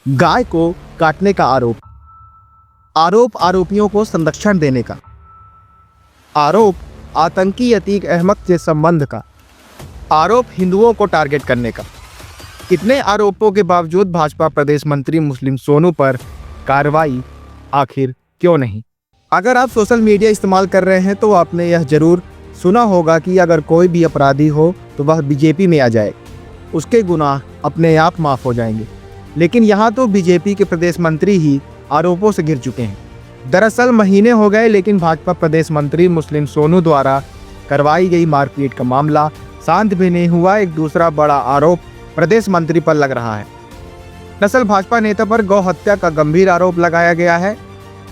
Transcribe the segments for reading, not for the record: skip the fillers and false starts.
गाय को काटने का आरोप आरोपियों को संरक्षण देने का आरोप, आतंकी अतीक अहमद से संबंध का आरोप, हिंदुओं को टारगेट करने का। इतने आरोपों के बावजूद भाजपा प्रदेश मंत्री मुस्लिम सोनू पर कार्रवाई आखिर क्यों नहीं? अगर आप सोशल मीडिया इस्तेमाल कर रहे हैं तो आपने यह जरूर सुना होगा कि अगर कोई भी अपराधी हो तो वह बीजेपी में आ जाए, उसके गुनाह अपने आप माफ़ हो जाएंगे। लेकिन यहाँ तो बीजेपी के प्रदेश मंत्री ही आरोपों से घिर चुके हैं। दरअसल महीने हो गए लेकिन भाजपा प्रदेश मंत्री मुस्लिम सोनू द्वारा करवाई गई मारपीट का मामला शांत भी नहीं हुआ। एक दूसरा बड़ा आरोप प्रदेश मंत्री पर लग रहा है। दरअसल भाजपा नेता पर गौ हत्या का गंभीर आरोप लगाया गया है।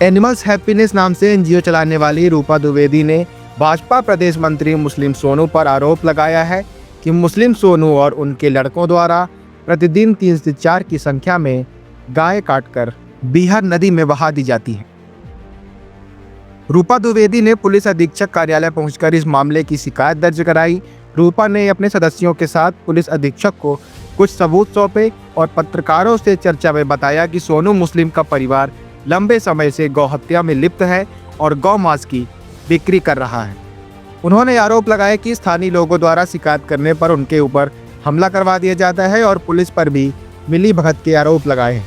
एनिमल्स हैप्पीनेस नाम से एनजीओ चलाने वाली रूपा द्विवेदी ने भाजपा प्रदेश मंत्री मुस्लिम सोनू पर आरोप लगाया है कि मुस्लिम सोनू और उनके लड़कों द्वारा प्रतिदिन 3 से 4 की संख्या में गाय काटकर बिहार नदी में बहा दी जाती है। रूपा द्विवेदी ने पुलिस अधीक्षक कार्यालय पहुंचकर इस मामले की शिकायत दर्ज कराई। रूपा ने अपने सदस्यों के साथ पुलिस अधीक्षक को कुछ सबूत सौंपे और पत्रकारों से चर्चा में बताया कि सोनू मुस्लिम का परिवार लंबे समय से गौ हत्या में लिप्त है और गौ मांस की बिक्री कर रहा है। उन्होंने आरोप लगाया कि स्थानीय लोगों द्वारा शिकायत करने पर उनके ऊपर हमला करवा दिया जाता है और पुलिस पर भी मिली भगत के आरोप लगाए हैं।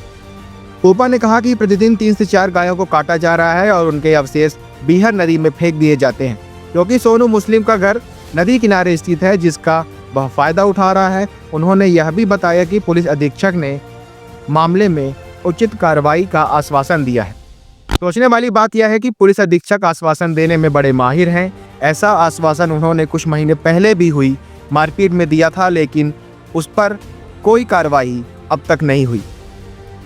रूपा ने कहा कि प्रतिदिन 3 से 4 गायों को काटा जा रहा है और उनके अवशेष बिहार नदी में फेंक दिए जाते हैं, क्योंकि सोनू मुस्लिम का घर नदी किनारे स्थित है जिसका वह फायदा उठा रहा है। उन्होंने यह भी बताया कि पुलिस अधीक्षक ने मामले में उचित कार्रवाई का आश्वासन दिया है। सोचने वाली बात यह है कि पुलिस अधीक्षक आश्वासन देने में बड़े माहिर हैं। ऐसा आश्वासन उन्होंने कुछ महीने पहले भी हुई मारपीट में दिया था, लेकिन उस पर कोई कार्रवाई अब तक नहीं हुई।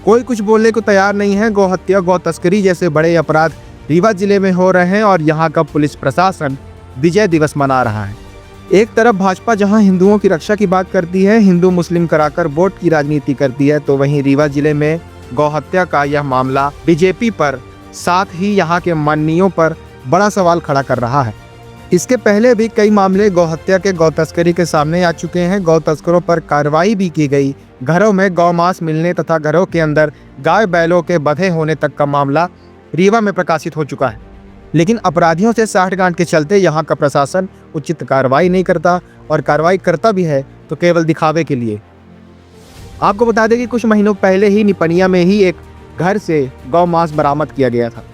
कोई कुछ बोलने को तैयार नहीं है। गौ हत्या, गौ तस्करी जैसे बड़े अपराध रीवा जिले में हो रहे हैं और यहाँ का पुलिस प्रशासन विजय दिवस मना रहा है। एक तरफ भाजपा जहाँ हिंदुओं की रक्षा की बात करती है, हिंदू मुस्लिम कराकर वोट की राजनीति करती है, तो वहीं रीवा जिले में गौ हत्या का यह मामला बीजेपी पर साथ ही यहाँ के माननीयों पर बड़ा सवाल खड़ा कर रहा है। इसके पहले भी कई मामले गौ हत्या के, गौ तस्करी के सामने आ चुके हैं। गौ तस्करों पर कार्रवाई भी की गई। घरों में गौ मांस मिलने तथा घरों के अंदर गाय बैलों के बंधे होने तक का मामला रीवा में प्रकाशित हो चुका है। लेकिन अपराधियों से साठगांठ के चलते यहाँ का प्रशासन उचित कार्रवाई नहीं करता और कार्रवाई करता भी है तो केवल दिखावे के लिए। आपको बता दें कि कुछ महीनों पहले ही निपनिया में ही एक घर से गौ मांस बरामद किया गया था।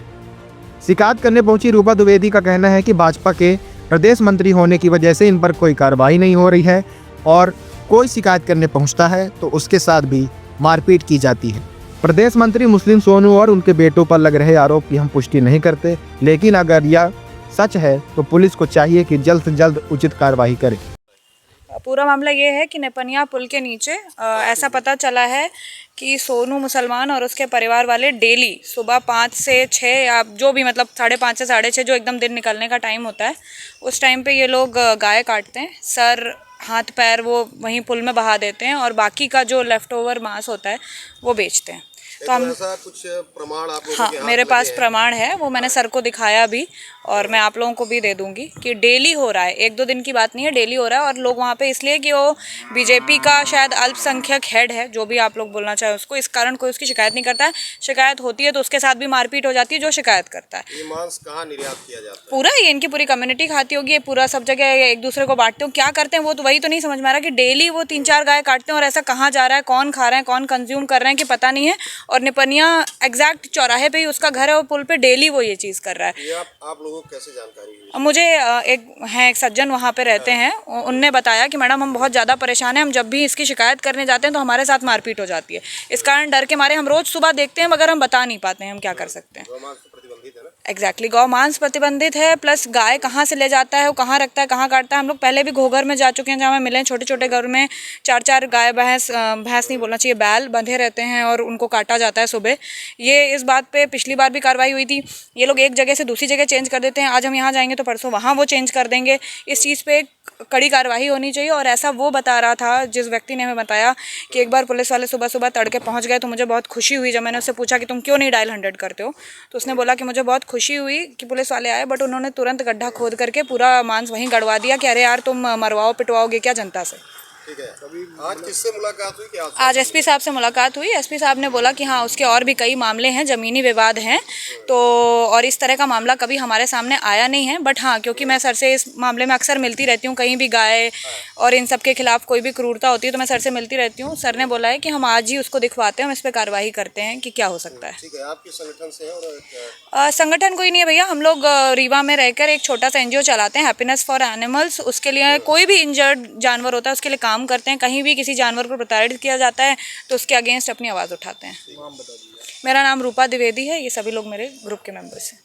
शिकायत करने पहुंची रूपा द्विवेदी का कहना है कि भाजपा के प्रदेश मंत्री होने की वजह से इन पर कोई कार्रवाई नहीं हो रही है और कोई शिकायत करने पहुंचता है तो उसके साथ भी मारपीट की जाती है। प्रदेश मंत्री मुस्लिम सोनू और उनके बेटों पर लग रहे आरोप की हम पुष्टि नहीं करते, लेकिन अगर यह सच है तो पुलिस को चाहिए कि जल्द से जल्द उचित कार्रवाई करे। पूरा मामला ये है कि नेपनिया पुल के नीचे ऐसा पता चला है कि सोनू मुसलमान और उसके परिवार वाले डेली सुबह 5 से 6 या जो भी मतलब 5:30 से 6:30 जो एकदम दिन निकलने का टाइम होता है, उस टाइम पे ये लोग गाय काटते हैं। सर, हाथ, पैर वो वहीं पुल में बहा देते हैं और बाकी का जो लेफ़्ट ओवर मांस होता है वो बेचते हैं। तो हम ऐसा कुछ प्रमाण आप लोगों हाँ, के हाथ मेरे में पास है? प्रमाण है, वो मैंने सर को दिखाया भी और मैं आप लोगों को भी दे दूंगी कि डेली हो रहा है। 1-2 दिन की बात नहीं है, डेली हो रहा है। और लोग वहाँ पे इसलिए कि वो बीजेपी का शायद अल्पसंख्यक हेड है, जो भी आप लोग बोलना चाहे उसको, इस कारण कोई उसकी शिकायत नहीं करता है। शिकायत होती है तो उसके साथ भी मारपीट हो जाती है जो शिकायत करता है। ये मांस कहाँ निर्यात किया जाता है? पूरा ये इनकी पूरी कम्युनिटी खाती होगी, ये पूरा सब जगह एक दूसरे को बांटते हो। क्या करते हैं वो तो वही तो नहीं समझ में आ रहा कि डेली वो 3-4 गाय काटते हैं और ऐसा कहाँ जा रहा है, कौन खा रहा है, कौन कंज्यूम कर रहे हैं कि पता नहीं है। और निपनिया एग्जैक्ट चौराहे पे ही उसका घर है और पुल पे डेली वो ये चीज़ कर रहा है। ये आप लोगों को कैसे जानकारी हुई? अब मुझे एक सज्जन वहाँ पे रहते हैं, उनने बताया कि मैडम हम बहुत ज़्यादा परेशान हैं, हम जब भी इसकी शिकायत करने जाते हैं तो हमारे साथ मारपीट हो जाती है। इस कारण डर के मारे हम रोज़ सुबह देखते हैं मगर हम बता नहीं पाते हैं हम क्या कर सकते हैं। गौ मांस तो प्रतिबंधित है ना? एग्जैक्टली, गौ मांस प्रतिबंधित है, प्लस गाय कहाँ से ले जाता है, वो कहाँ रखता है, कहाँ काटता है। हम लोग पहले भी घोघर में जा चुके हैं जहाँ हमें मिले, छोटे छोटे घर में 4-4 गाय भैंस नहीं बोलना चाहिए, बैल बंधे रहते हैं और उनको काटा जाता है सुबह। ये इस बात पे पिछली बार भी कार्रवाई हुई थी। ये लोग एक जगह से दूसरी जगह चेंज कर देते हैं, आज हम यहाँ जाएंगे तो परसों वहाँ वो चेंज कर देंगे। इस चीज़ पे कड़ी कार्रवाई होनी चाहिए। और ऐसा वो बता रहा था, जिस व्यक्ति ने हमें बताया कि एक बार पुलिस वाले सुबह सुबह तड़के पहुंच गए तो मुझे बहुत खुशी हुई। जब मैंने उससे पूछा कि तुम क्यों नहीं डायल 100 करते हो, तो उसने बोला कि मुझे बहुत खुशी हुई कि पुलिस वाले आए, बट उन्होंने तुरंत गड्ढा खोद करके पूरा मांस वहीं गड़वा दिया कि अरे यार तुम मरवाओ पिटवाओगे क्या जनता से। ठीक है। आज किससे मुलाकात हुई? क्या आज एसपी साहब से मुलाकात हुई। एसपी साहब ने बोला कि हाँ उसके और भी कई मामले हैं, ज़मीनी विवाद हैं, तो और इस तरह का मामला कभी हमारे सामने आया नहीं है। बट हाँ, क्योंकि मैं सर से इस मामले में अक्सर मिलती रहती हूँ, कहीं भी गाय और इन सब के खिलाफ कोई भी क्रूरता होती है तो मैं सर से मिलती रहती हूँ। सर ने बोला है कि हम आज ही उसको दिखवाते हैं, हम इस पर कार्रवाई करते हैं कि क्या हो सकता है। ठीक है, आपके संगठन से है और संगठन कोई नहीं है भैया, हम लोग रीवा में रहकर एक छोटा सा एनजीओ चलाते हैं, हैप्पीनेस फॉर एनिमल्स। उसके लिए कोई भी इंजर्ड जानवर होता है उसके लिए काम करते हैं। कहीं भी किसी जानवर को प्रताड़ित किया जाता है तो उसके अगेंस्ट अपनी आवाज़ उठाते हैं। मेरा नाम रूपा द्विवेदी है, ये सभी लोग मेरे ग्रुप के मेंबर्स हैं।